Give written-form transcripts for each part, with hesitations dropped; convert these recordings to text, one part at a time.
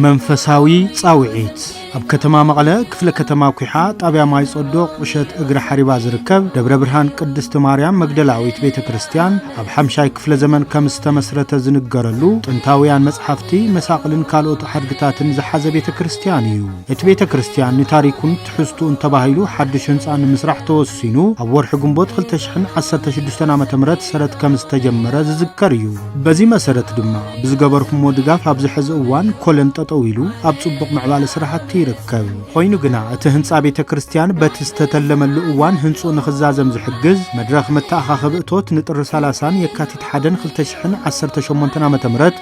መንፈሳዊ ጻውዒት ኣብ ከተማ መቐለ ክፍለ ከተማ ኩሓ ጣብያ ማይ ጾዶቕ ቁሸት እግሪ ሓሪባ ዝርከብ ደብረ ብርሃን ቅድስት ማርያም መግደላዊት ቤተክርስቲያን ኣብ 5ይ ክፍለ ዘመን ከም ዝተመስረተ ዝንገረሉ ጥንታውያን መጽሓፍቲ መሳቕልን ካልኦት ሓድግታትን ዝሓዘ ቤተክርስቲያን እዩ። እቲ ቤተክርስቲያን ንታሪኹን ትሕዝቱን ተባሂሉ ሓድሽ ህንጻ ንምስራሕ ተወሲኑ ኣብ ወርሒ ግንቦት 2016 ዓ.ም ሰረት ከም ዝተጀመረ ዝዝከር እዩ። በዚ መሰረት ድማ ብዝገበርኩሞ ድጋፍ ኣብ ዝሕዚ እዋን ኮለን ጠጠው ኢሉ ኣብ ጽቡቕ ምዕባለ ስራሕቲ ይርከብ። ኮይኑ ግና እቲ ህንጻ ቤተክርስቲያን በቲ ዝተተለመሉ እዋን ህንጹ ንኽዛዘም ዝሕግዝ መድረኽ መተኣኻኸቢ እቶት ንጥር 30 የካቲት 1 2018 ዓ.ም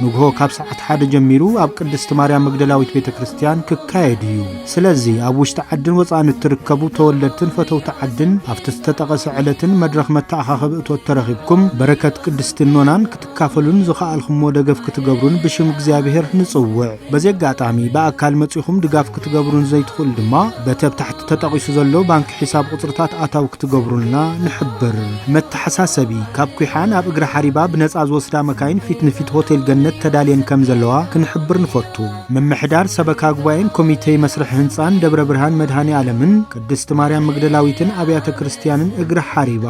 ንግሆ ካብ ሰዓት 1 ጀሚሩ ኣብ ቅድስት ማርያም መግደላዊት ቤተክርስቲያን ክካየድ እዩ። ስለዚ ኣብ ውሽጢ ዓድን ወጻእን እትርከቡ ተወለድትን ፈተውቲ ዓድን ኣብቲ ዝተጠቐሰ ዕለትን መድረኽ መተኣኻኸቢ እቶት ተረኺብኩም በረከት ቅድስትን ኖናን ክትካፈሉን ዝኸኣልኩሞ ደገፍ ክትገብሩን ብሽም እግዚአብሔር ንጽውዕ። በዚ አጋጣሚ በአካል መጽኹም ድጋፍ ክትገብሩን ዘይትኽእሉ ድማ በተብ ታሕቲ ተጠቂሱ ዘሎ ባንክ ሒሳብ ቁጽርታት ኣታው ክትገብሩና ንሕብር። መተሓሳሰቢ ካብ ኩሓን ኣብ እግሪ ሓሪባ ብነጻ ዝወስዳ መካይን ፊት ንፊት ሆቴል ገነት ተዳልየን ከም ዘለዋ ክንሕብር ንፈቱ። መምሕዳር ሰበካ ጉባኤን ኮሚቴ መስርሕ ህንጻን ደብረ ብርሃን መድኃኔ ዓለምን ቅድስት ማርያም መግደላዊትን ኣብያተ ክርስቲያንን እግሪ ሓሪባ